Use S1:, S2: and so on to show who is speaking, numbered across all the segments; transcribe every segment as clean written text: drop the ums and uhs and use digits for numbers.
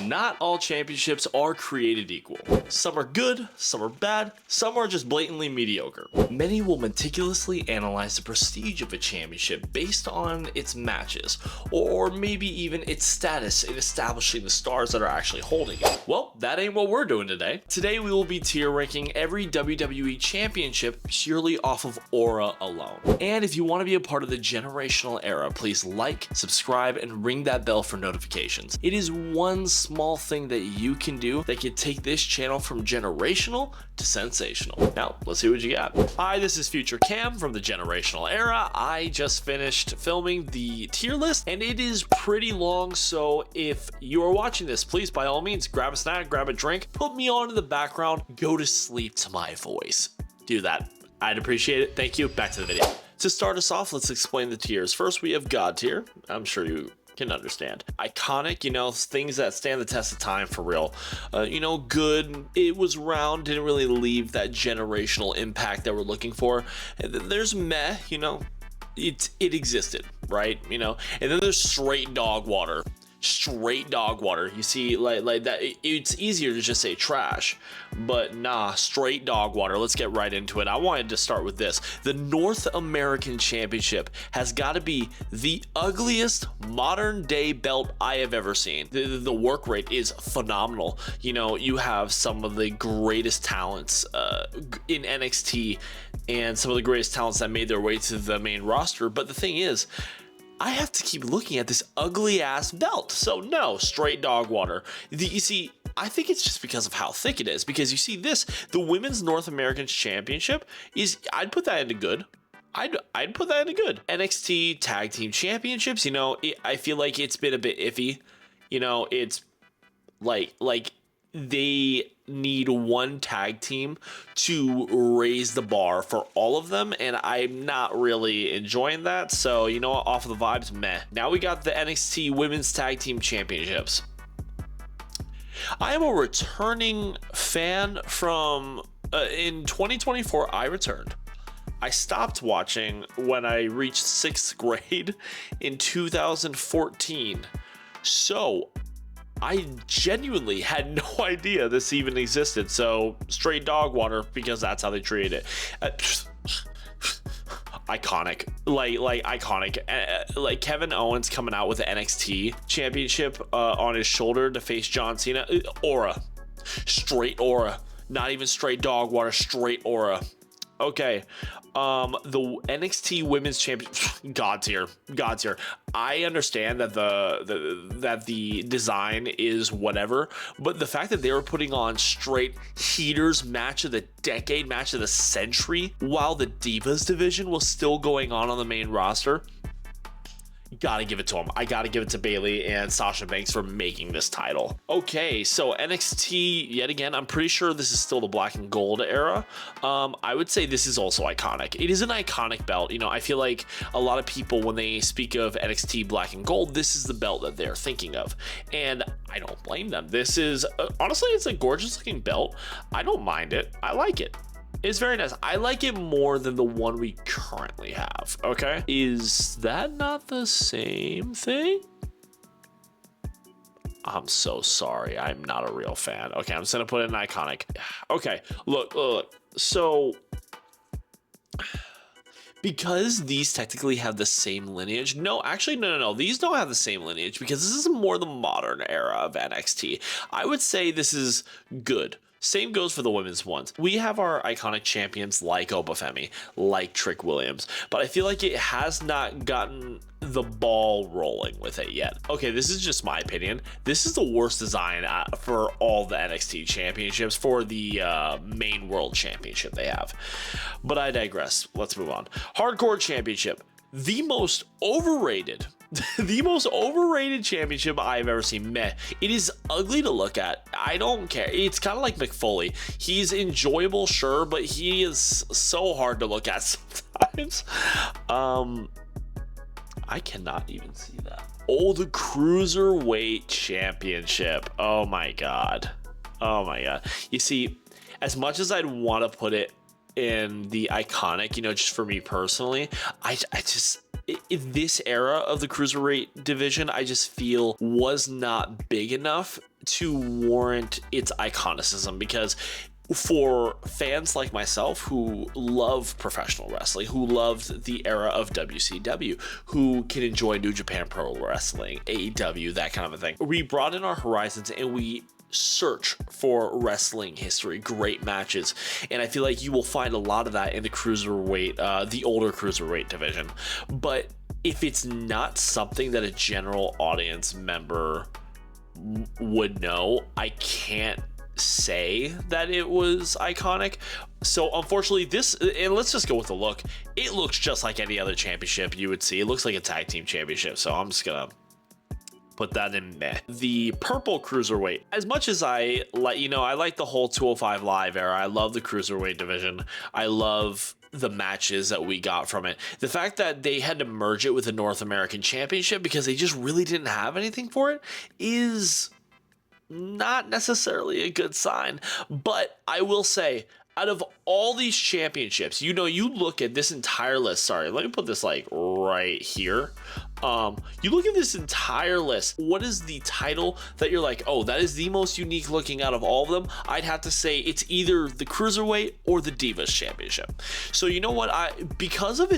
S1: Not all championships are created equal. Some are good, some are bad, some are just blatantly mediocre. Many will meticulously analyze the prestige of a championship based on its matches, or maybe even its status in establishing the stars that are actually holding it. Well, that ain't what we're doing today. Today we will be tier ranking every WWE championship purely off of aura alone. And if you want to be a part of the generational era, please like, subscribe, and ring that bell for notifications. It is one small thing that you can do that can take this channel from generational to sensational. Now, let's see what you got. Hi, this is Future Cam from the generational era. I just finished filming the tier list and it is pretty long, so if you are watching this, please by all means grab a snack, grab a drink, put me on in the background, go to sleep to my voice. Do that. I'd appreciate it. Thank you. Back to the video. To start us off, let's explain the tiers. First, we have God tier. I'm sure you can understand. Iconic, things that stand the test of time for real. Good, it was round, didn't really leave that generational impact that we're looking for. And then there's meh, it existed, right? And then there's straight dog water. Straight dog water. You see, like that, it's easier to just say trash, but nah, straight dog water. Let's get right into it. I wanted to start with this. The North American Championship has got to be the ugliest modern day belt I have ever seen. The work rate is phenomenal. You have some of the greatest talents in NXT and some of the greatest talents that made their way to the main roster, but the thing is, I have to keep looking at this ugly ass belt. So no, straight dog water. You see, I think it's just because of how thick it is, because you see this, the Women's North American Championship is, I'd put that into good. I'd put that into good. NXT Tag Team Championships, I feel like it's been a bit iffy. It's like they need one tag team to raise the bar for all of them, and I'm not really enjoying that. So off of the vibes, meh. Now we got the NXT Women's Tag Team Championships. I am a returning fan from in 2024. I returned. I stopped watching when I reached 6th grade in 2014. So I genuinely had no idea this even existed. So straight dog water, because that's how they treated it. Iconic, like iconic. Like Kevin Owens coming out with the NXT championship on his shoulder to face John Cena. Aura, straight aura, not even straight dog water, straight aura. Okay, the NXT Women's Champion, God's here. I understand that the design is whatever, but the fact that they were putting on straight heaters, match of the decade, match of the century, while the Divas division was still going on the main roster. Gotta give it to them. I gotta give it to Bayley and Sasha Banks for making this title. Okay, so NXT, yet again, I'm pretty sure this is still the black and gold era. I would say this is also iconic. It is an iconic belt. I feel like a lot of people, when they speak of NXT black and gold, this is the belt that they're thinking of. And I don't blame them. This is, honestly, it's a gorgeous looking belt. I don't mind it. I like it. It's very nice. I like it more than the one we currently have, okay? Is that not the same thing? I'm so sorry. I'm not a real fan. Okay, I'm just gonna put in iconic. Okay, look. So, because these technically have the same lineage. No, actually, no. These don't have the same lineage because this is more the modern era of NXT. I would say this is good. Same goes for the women's ones. We have our iconic champions like Obafemi, like Trick Williams, but I feel like it has not gotten the ball rolling with it yet. Okay, this is just my opinion. This is the worst design for all the NXT championships for the main world championship they have. But I digress. Let's move on. Hardcore championship. The most overrated championship I've ever seen. Meh. It is ugly to look at. I don't care. It's kind of like McFoley. He's enjoyable, sure, but he is so hard to look at sometimes. I cannot even see that. Oh, the Cruiserweight Championship. Oh my God. You see, as much as I'd want to put it in the iconic, just for me personally, I just, in this era of the Cruiserweight division, I just feel was not big enough to warrant its iconicism, because for fans like myself who love professional wrestling, who loved the era of WCW, who can enjoy New Japan Pro Wrestling, AEW, that kind of a thing, we broaden our horizons and we search for wrestling history, great matches, and I feel like you will find a lot of that in the cruiserweight, the older cruiserweight division. But if it's not something that a general audience member would know, I can't say that it was iconic. So unfortunately this, and let's just go with the look, it looks just like any other championship you would see. It looks like a tag team championship, so I'm just gonna put that in meh. The purple cruiserweight, as much as I like, I like the whole 205 Live era, I love the cruiserweight division, I love the matches that we got from it. The fact that they had to merge it with the North American Championship because they just really didn't have anything for it is not necessarily a good sign. But I will say, out of all these championships, you look at this entire list. Sorry, let me put this like right here. You look at this entire list. What is the title that you're like, oh, that is the most unique looking out of all of them? I'd have to say it's either the Cruiserweight or the Divas Championship. So you know what? Because it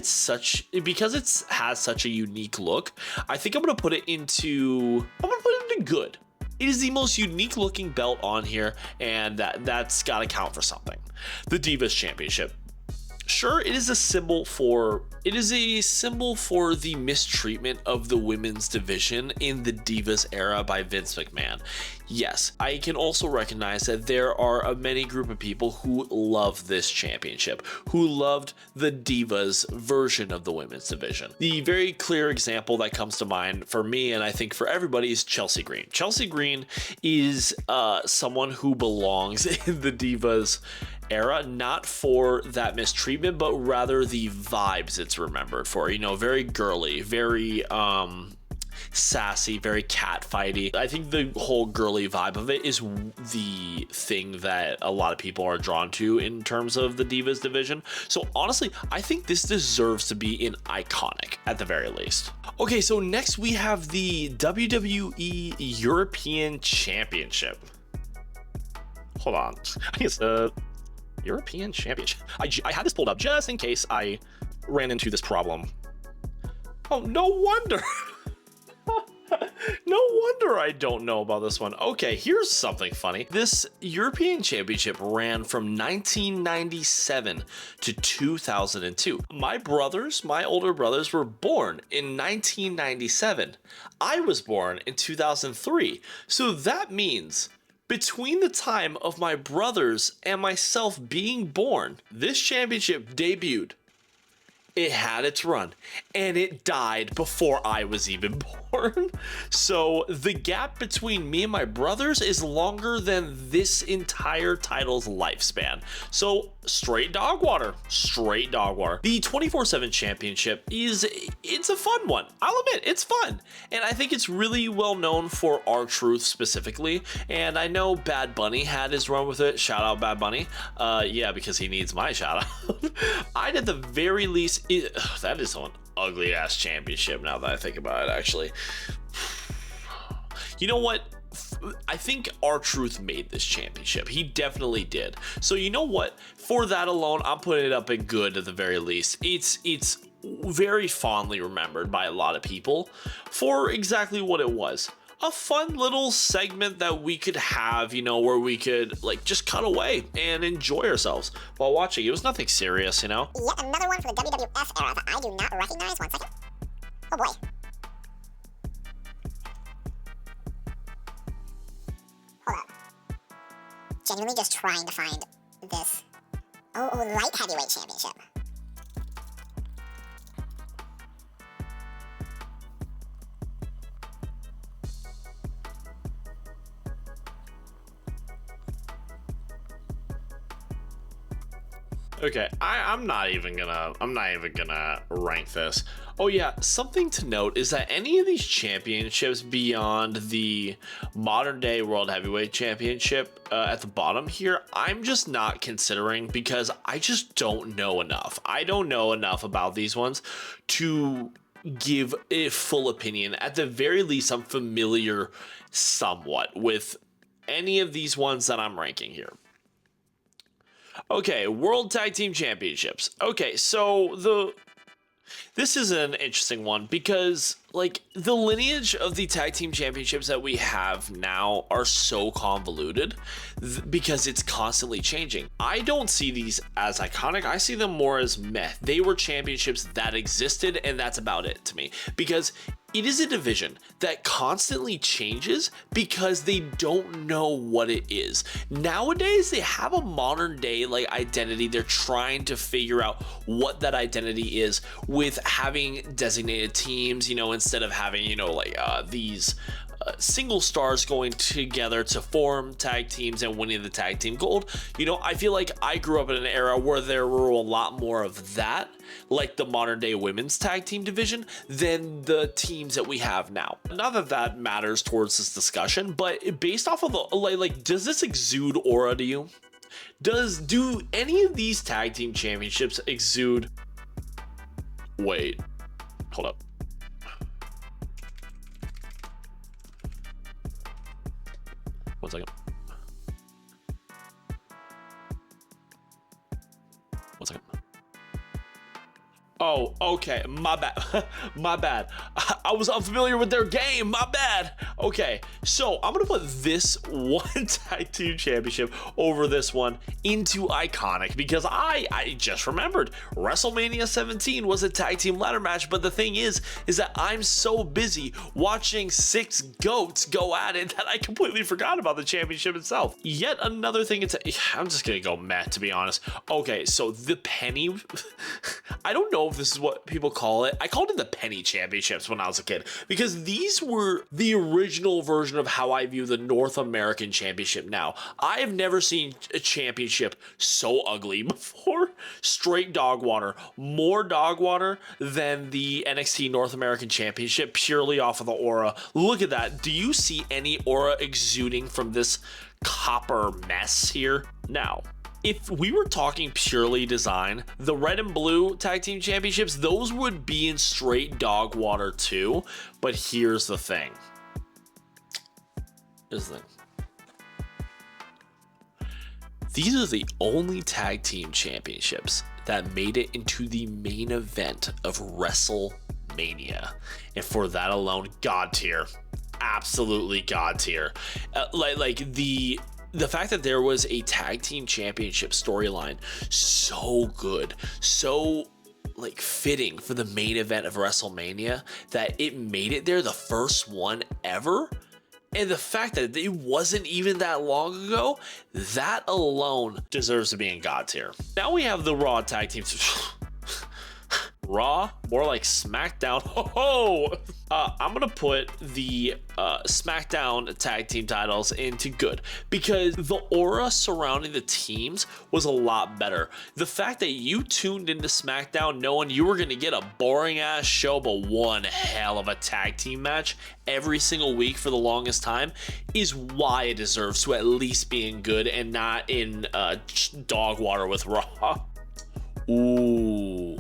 S1: has such a unique look, I think I'm gonna put it into good. It is the most unique looking belt on here, and that's got to count for something. The Divas Championship. Sure, it is a symbol for the mistreatment of the women's division in the Divas era by Vince McMahon. Yes, I can also recognize that there are a many group of people who love this championship, who loved the Divas version of the women's division. The very clear example that comes to mind for me, and I think for everybody, is Chelsea Green. Chelsea Green is someone who belongs in the Divas era, not for that mistreatment, but rather the vibes it's remembered for. Very girly, very sassy, very catfighty. I think the whole girly vibe of it is the thing that a lot of people are drawn to in terms of the Divas division. So honestly, I think this deserves to be an iconic at the very least. Okay, so next we have the WWE European Championship. Hold on, I guess European Championship. I had this pulled up just in case I ran into this problem. Oh, no wonder. No wonder I don't know about this one. Okay, here's something funny. This European Championship ran from 1997 to 2002. My older brothers were born in 1997. I was born in 2003. So that means between the time of my brothers and myself being born, this championship debuted. It had its run, and it died before I was even born. So the gap between me and my brothers is longer than this entire title's lifespan. So straight dog water. The 24/7 championship it's a fun one. I'll admit, it's fun. And I think it's really well known for R-Truth specifically. And I know Bad Bunny had his run with it. Shout out Bad Bunny. Yeah, because he needs my shout out. I'd at the very least, that is one ugly ass championship now that I think about it, actually. You know what? I think R-Truth made this championship. He definitely did. So you know what? For that alone, I'm putting it up in good at the very least. It's very fondly remembered by a lot of people for exactly what it was. A fun little segment that we could have, where we could like just cut away and enjoy ourselves while watching. It was nothing serious,
S2: Yet another one from the WWF era that I do not recognize. 1 second. Oh boy. Hold up. Genuinely just trying to find this. Oh, light heavyweight championship.
S1: Okay, I'm not even gonna rank this. Oh yeah, something to note is that any of these championships beyond the modern day World Heavyweight Championship at the bottom here, I'm just not considering because I just don't know enough. I don't know enough about these ones to give a full opinion. At the very least, I'm familiar somewhat with any of these ones that I'm ranking here. Okay, World Tag Team Championships. Okay, so this is an interesting one because, like, the lineage of the tag team championships that we have now are so convoluted because it's constantly changing. I don't see these as iconic. I see them more as meh. They were championships that existed, and that's about it to me, because it is a division that constantly changes because they don't know what it is. Nowadays, they have a modern day like identity. They're trying to figure out what that identity is with having designated teams, you know, instead of having, you know, like these single stars going together to form tag teams and winning the tag team gold. You know, I feel like I grew up in an era where there were a lot more of that, like the modern day women's tag team division, than the teams that we have now. Not that that matters towards this discussion, but based off of the, like does this exude aura to you? Do any of these tag team championships exude? Wait, hold up. One second. One second. Oh, okay. My bad. My bad. I was unfamiliar with their game. My bad. Okay, so I'm gonna put this one tag team championship over this one into iconic because I just remembered WrestleMania 17 was a tag team ladder match, but the thing is that I'm so busy watching 6 goats go at it that I completely forgot about the championship itself. Yet another thing, I'm just gonna go meh, to be honest. Okay, so the penny, I don't know if this is what people call it. I called it the penny championships when I was a kid because these were the original version of how I view the North American championship now. I have never seen a championship so ugly before. Straight dog water, more dog water than the NXT North American championship, purely off of the aura. Look at that. Do you see any aura exuding from this copper mess here? Now, if we were talking purely design, the red and blue tag team championships, those would be in straight dog water too. But here's the thing. These are the only tag team championships that made it into the main event of WrestleMania. And for that alone, God tier. Absolutely God tier. The fact that there was a tag team championship storyline so good, so like fitting for the main event of WrestleMania that it made it there, the first one ever. And the fact that it wasn't even that long ago, that alone deserves to be in God tier. Now we have the Raw tag teams. Raw, more like SmackDown. Ho! I'm gonna put the SmackDown tag team titles into good because the aura surrounding the teams was a lot better. The fact that you tuned into SmackDown knowing you were gonna get a boring ass show but one hell of a tag team match every single week for the longest time is why it deserves to at least be in good and not in dog water with Raw. Ooh.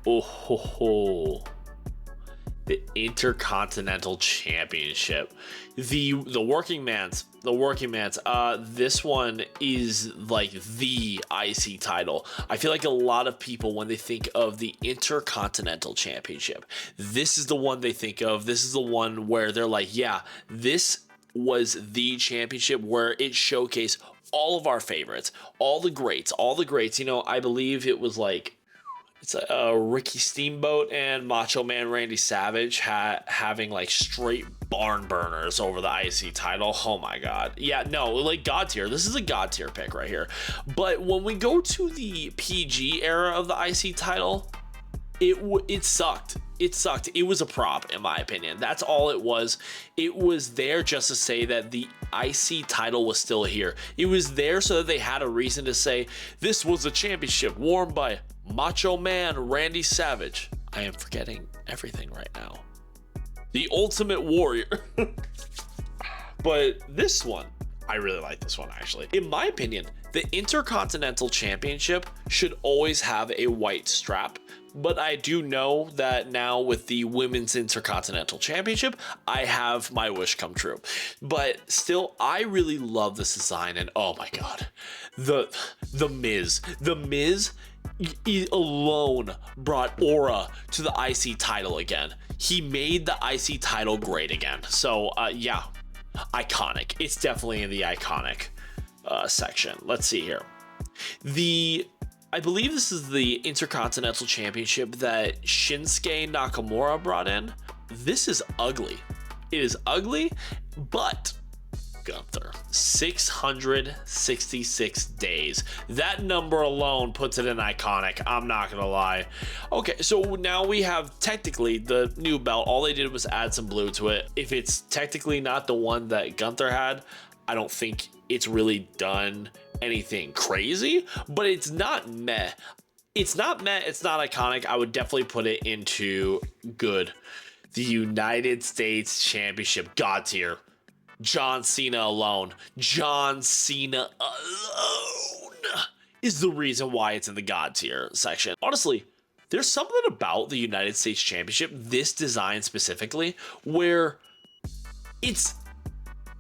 S1: Oh ho ho. The Intercontinental Championship. The working man's. This one is like the IC title. I feel like a lot of people, when they think of the Intercontinental Championship, this is the one they think of. This is the one where they're like, yeah, this was the championship where it showcased all of our favorites, all the greats. You know, I believe it was like, it's Ricky Steamboat and Macho Man Randy Savage having like straight barn burners over the IC title. Oh my God. Yeah, no, like God tier. This is a God tier pick right here. But when we go to the PG era of the IC title, it sucked. It sucked. It was a prop, in my opinion. That's all it was. It was there just to say that the IC title was still here. It was there so that they had a reason to say this was a championship worn by Macho Man Randy Savage. I am forgetting everything right now. The Ultimate Warrior. But this one, I really like this one actually. In my opinion, the Intercontinental Championship should always have a white strap but I do know that now with the Women's Intercontinental Championship, I have my wish come true. But still, I really love this design, and oh my god, the Miz alone brought aura to the IC title again. He made the IC title great again. So yeah, iconic. It's definitely in the iconic section. Let's see here. I believe this is the Intercontinental Championship that Shinsuke Nakamura brought in. This is ugly. It is ugly, but Gunther, 666 days. That number alone puts it in iconic. I'm not gonna lie. Okay, so now we have technically the new belt. All they did was add some blue to it. If it's technically not the one that Gunther had, I don't think it's really done anything crazy, but it's not meh. It's not meh, it's not iconic. I would definitely put it into good. The United States Championship, God tier. John Cena alone is the reason why it's in the God tier section. Honestly, there's something about the United States Championship, this design specifically, where it's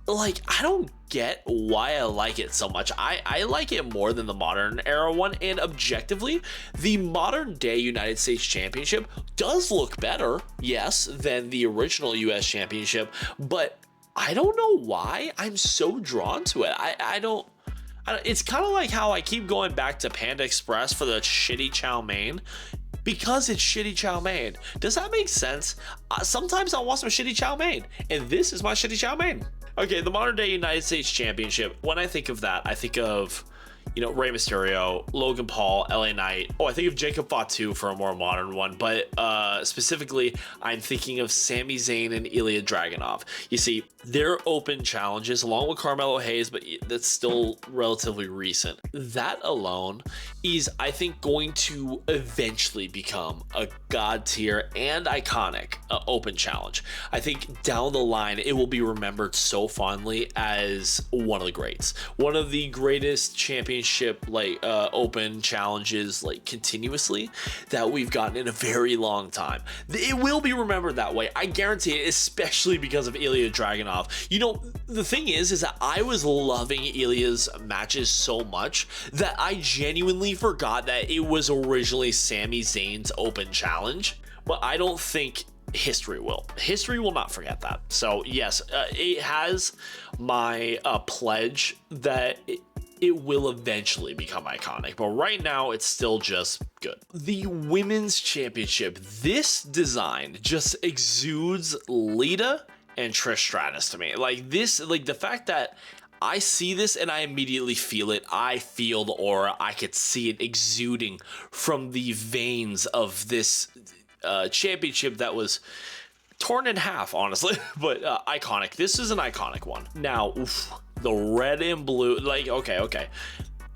S1: like, I don't get why I like it so much. I like it more than the modern era one, and objectively, the modern day United States Championship does look better, yes, than the original US Championship, but I don't know why I'm so drawn to it. I don't it's kind of like how I keep going back to Panda Express for the shitty chow mein, because it's shitty chow mein. Does that make sense? Sometimes I want some shitty chow mein, and this is my shitty chow mein. Okay, the modern day United States Championship. When I think of that, I think of, you know, Rey Mysterio, Logan Paul, LA Knight. Oh, I think of Jacob Fatu for a more modern one, but specifically, I'm thinking of Sami Zayn and Ilya Dragunov. You see, they're open challenges along with Carmelo Hayes, but that's still relatively recent. That alone is, I think, going to eventually become a god tier and iconic open challenge. I think down the line, it will be remembered so fondly as one of the greats, one of the greatest championship open challenges continuously that we've gotten in a very long time. It will be remembered that way, I guarantee it, especially because of Ilya Dragunov. You know, the thing is that I was loving Ilya's matches so much that I genuinely forgot that it was originally Sami Zayn's open challenge, but I don't think history will. History will not forget that. So yes, it has my pledge that it will eventually become iconic, but right now it's still just good. The Women's Championship, this design just exudes Lita and Trish Stratus to me. Like this, like the fact that I see this and I immediately feel it. I feel the aura. I could see it exuding from the veins of this championship that was torn in half, honestly, but iconic. This is an iconic one. Now, the red and blue, okay.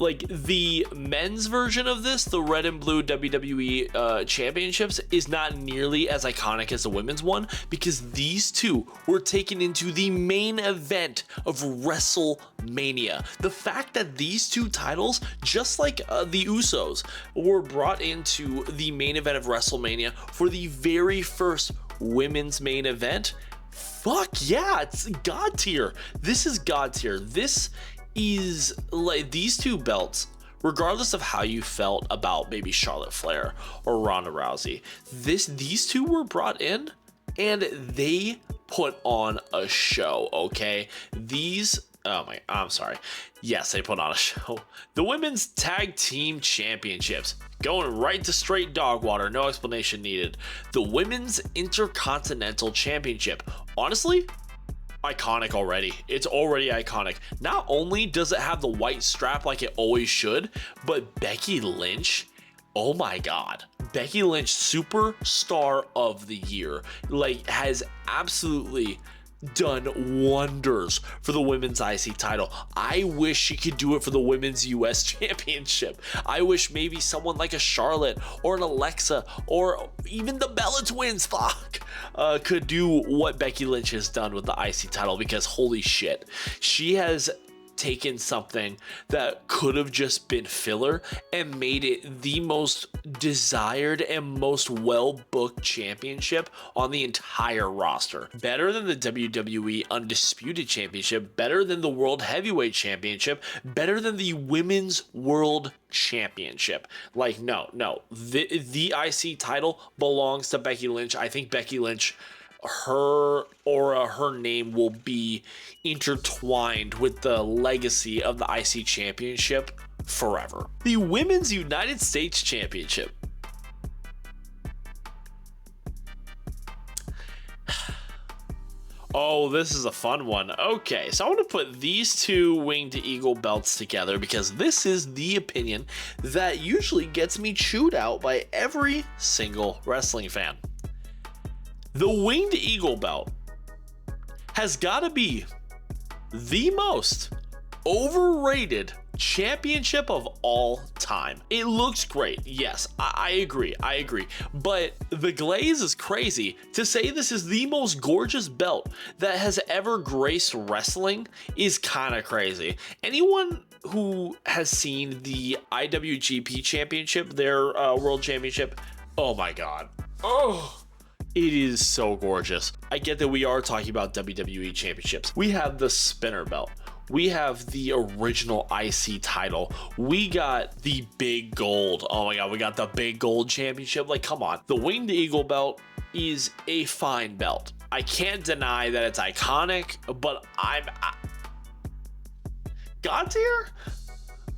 S1: Like the men's version of this, the red and blue WWE championships, is not nearly as iconic as the women's one, because these two were taken into the main event of WrestleMania. The fact that these two titles, just like the Usos, were brought into the main event of WrestleMania for the very first women's main event, fuck yeah, it's god tier. This is god tier. This is like, these two belts, regardless of how you felt about maybe Charlotte Flair or Ronda Rousey, these two were brought in and they put on a show. Okay, I'm sorry. Yes, they put on a show. The Women's Tag Team Championships, going right to straight dog water, no explanation needed. The Women's Intercontinental Championship, honestly, iconic already. It's already iconic. Not only does it have the white strap like it always should, but Becky Lynch, oh my god, Becky Lynch, superstar of the year, has absolutely done wonders for the women's IC title. I wish she could do it for the women's US championship. I wish maybe someone like a Charlotte or an Alexa or even the Bella Twins, could do what Becky Lynch has done with the IC title, because holy shit, she has taken something that could have just been filler and made it the most desired and most well-booked championship on the entire roster. Better than the WWE Undisputed Championship, better than the World Heavyweight Championship, better than the Women's World Championship. Like, no. The IC title belongs to Becky Lynch. I think Becky Lynch, her aura, her name will be intertwined with the legacy of the IC Championship forever. The Women's United States Championship. Oh, this is a fun one. Okay, so I want to put these two Winged Eagle belts together because this is the opinion that usually gets me chewed out by every single wrestling fan. The Winged Eagle belt has got to be the most overrated championship of all time. It looks great. Yes, I agree. But the glaze is crazy. To say this is the most gorgeous belt that has ever graced wrestling is kind of crazy. Anyone who has seen the IWGP Championship, their World Championship, oh my God. Oh, it is so gorgeous. I get that we are talking about WWE championships. We have the spinner belt. We have the original IC title. We got the big gold. Oh my God, we got the big gold championship. Like, come on. The Winged Eagle belt is a fine belt. I can't deny that it's iconic, but God tier?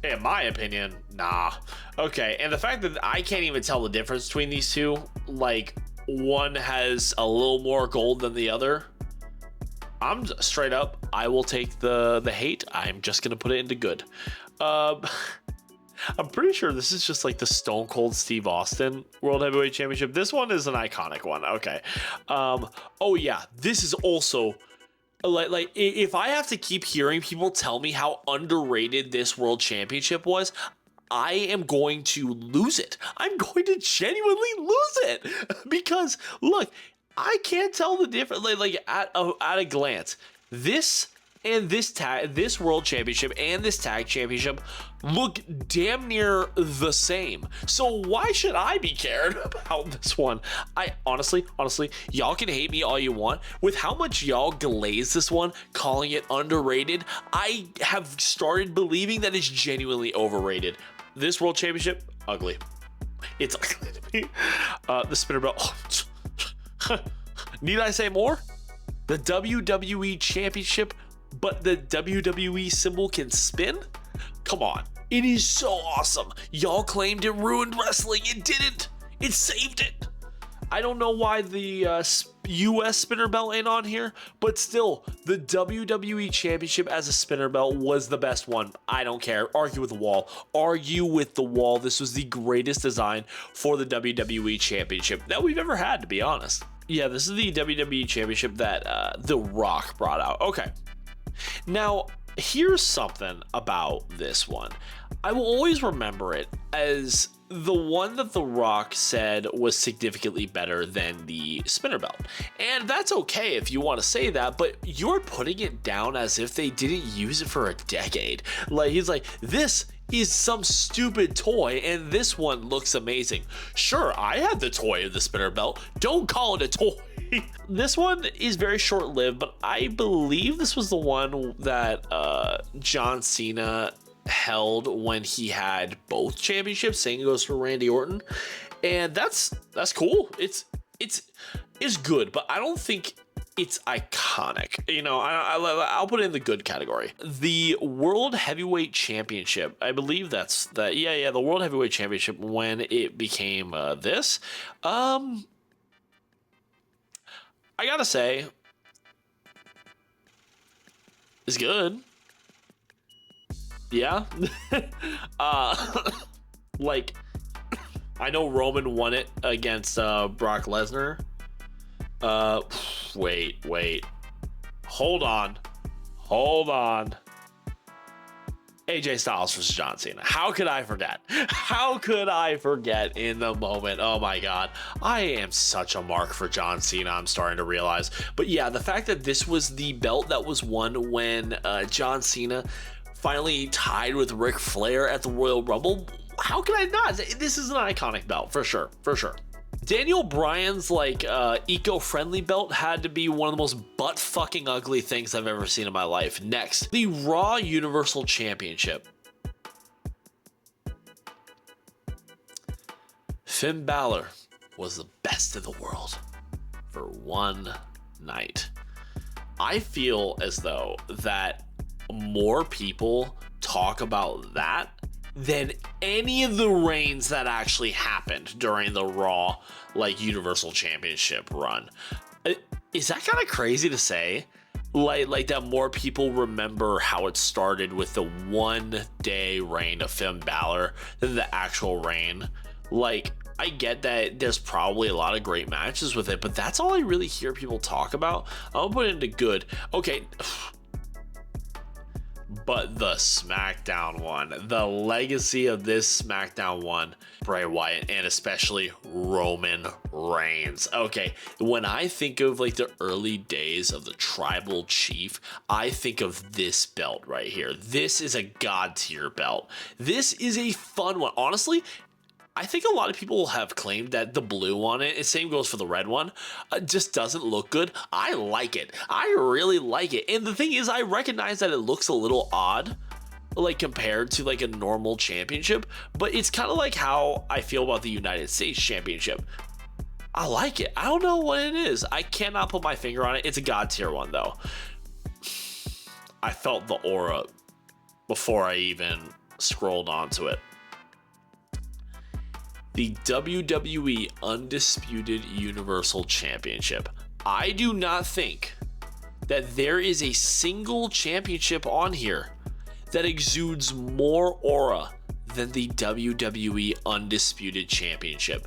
S1: In my opinion, nah. Okay, and the fact that I can't even tell the difference between these two, like one has a little more gold than the other. I'm straight up, I will take the hate. I'm just going to put it into good. I'm pretty sure this is just like the Stone Cold Steve Austin World Heavyweight Championship. This one is an iconic one. Okay. Oh yeah, this is also like if I have to keep hearing people tell me how underrated this World Championship was, I am going to lose it. I'm going to genuinely lose it because look, I can't tell the difference. Like at a glance, this and this World Championship and this Tag Championship look damn near the same. So why should I be cared about this one? I honestly, y'all can hate me all you want. With how much y'all glaze this one, calling it underrated, I have started believing that it's genuinely overrated. This World Championship, ugly. It's ugly to me. The spinner belt. Need I say more? The WWE Championship, but the WWE symbol can spin? Come on. It is so awesome. Y'all claimed it ruined wrestling. It didn't. It saved it. I don't know why the US spinner belt ain't on here, but still, the WWE Championship as a spinner belt was the best one. I don't care. Argue with the wall. Argue with the wall. This was the greatest design for the WWE Championship that we've ever had, to be honest. Yeah, this is the WWE Championship that The Rock brought out. Okay. Now, here's something about this one. I will always remember it as the one that The Rock said was significantly better than the spinner belt. And that's okay if you want to say that, but you're putting it down as if they didn't use it for a decade. Like, he's like, this is some stupid toy and this one looks amazing. Sure, I had the toy of the spinner belt. Don't call it a toy. This one is very short-lived, but I believe this was the one that John Cena held when he had both championships. Same goes for Randy Orton, and that's cool. It's good, but I don't think it's iconic. You know, I'll put it in the good category. The World Heavyweight Championship, I believe that's that. Yeah, the World Heavyweight Championship when it became this. I gotta say, it's good. Yeah. Like, I know Roman won it against Brock Lesnar. Wait. Hold on. AJ Styles versus John Cena. How could I forget? In the moment? Oh my God. I am such a mark for John Cena, I'm starting to realize. But yeah, the fact that this was the belt that was won when John Cena finally tied with Ric Flair at the Royal Rumble. How can I not? This is an iconic belt for sure, for sure. Daniel Bryan's like eco-friendly belt had to be one of the most butt-fucking ugly things I've ever seen in my life. Next, the Raw Universal Championship. Finn Balor was the best in the world for one night. I feel as though that more people talk about that than any of the reigns that actually happened during the Raw like Universal Championship run. Is that kind of crazy to say? Like that more people remember how it started with the 1 day reign of Finn Balor than the actual reign? Like, I get that there's probably a lot of great matches with it, but that's all I really hear people talk about. I'll put it into good. Okay. But the SmackDown one, the legacy of this SmackDown one, Bray Wyatt, and especially Roman Reigns. Okay, when I think of like the early days of the Tribal Chief, I think of this belt right here. This is a god tier belt. This is a fun one. Honestly, I think a lot of people have claimed that the blue on it, and same goes for the red one, just doesn't look good. I like it. I really like it. And the thing is, I recognize that it looks a little odd, like compared to like a normal championship, but it's kind of like how I feel about the United States Championship. I like it. I don't know what it is. I cannot put my finger on it. It's a god tier one though. I felt the aura before I even scrolled onto it. The WWE Undisputed Universal Championship. I do not think that there is a single championship on here that exudes more aura than the WWE Undisputed Championship.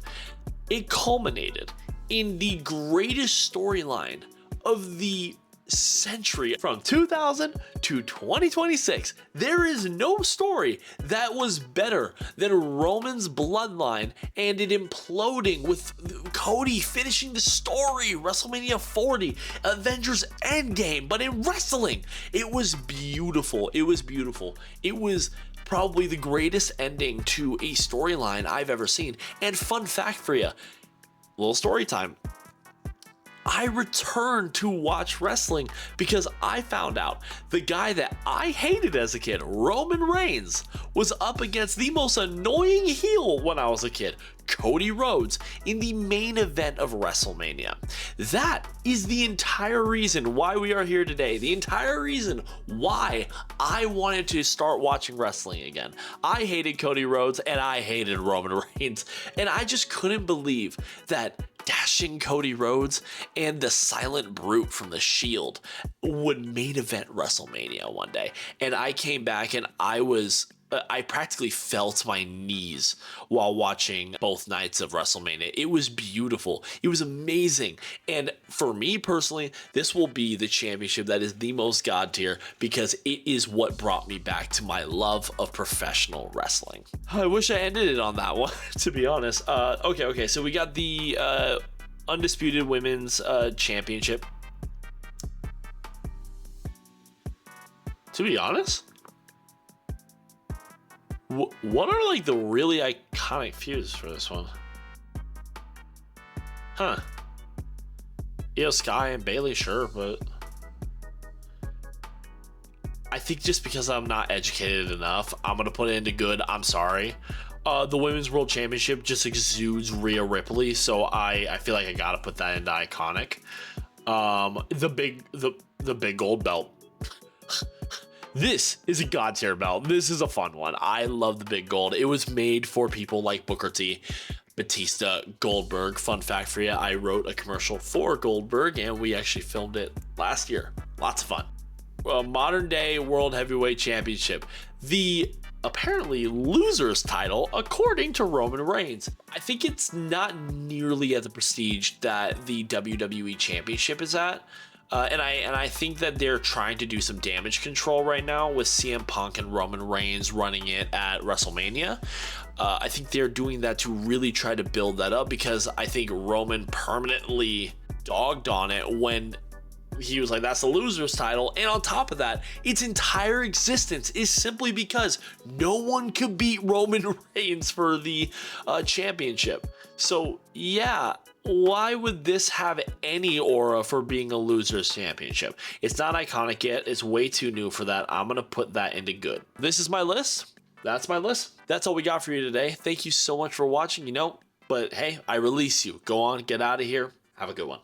S1: It culminated in the greatest storyline of the century from 2000 to 2026. There is no story that was better than Roman's bloodline and it imploding with Cody finishing the story, WrestleMania 40, Avengers Endgame. But in wrestling, it was beautiful. It was beautiful. It was probably the greatest ending to a storyline I've ever seen. And fun fact for you, little story time. I returned to watch wrestling because I found out the guy that I hated as a kid, Roman Reigns, was up against the most annoying heel when I was a kid, Cody Rhodes, in the main event of WrestleMania. That is the entire reason why we are here today. The entire reason why I wanted to start watching wrestling again. I hated Cody Rhodes and I hated Roman Reigns, and I just couldn't believe that dashing Cody Rhodes and the silent brute from the Shield would main event WrestleMania one day. And I came back and I practically fell to my knees while watching both nights of WrestleMania. It was beautiful. It was amazing. And for me personally, this will be the championship that is the most god tier because it is what brought me back to my love of professional wrestling. I wish I ended it on that one, to be honest. Okay. So we got the Undisputed Women's Championship. To be honest, what are like the really iconic feuds for this one? Huh. Io Sky and Bayley, sure, but I think just because I'm not educated enough, I'm gonna put it into good. I'm sorry. The Women's World Championship just exudes Rhea Ripley, so I feel like I gotta put that into iconic. The big gold belt. This is a god tier belt. This is a fun one. I love the big gold. It was made for people like Booker T, Batista, Goldberg. Fun fact for you, I wrote a commercial for Goldberg and we actually filmed it last year. Lots of fun. Modern day World Heavyweight Championship. The apparently loser's title according to Roman Reigns. I think it's not nearly at the prestige that the WWE Championship is at. And I think that they're trying to do some damage control right now with CM Punk and Roman Reigns running it at WrestleMania. I think they're doing that to really try to build that up because I think Roman permanently dogged on it when he was like, that's the loser's title. And on top of that, its entire existence is simply because no one could beat Roman Reigns for the championship. So yeah, why would this have any aura for being a loser's championship? It's not iconic yet. It's way too new for that. I'm going to put that into good. This is my list. That's my list. That's all we got for you today. Thank you so much for watching, but hey, I release you. Go on, get out of here. Have a good one.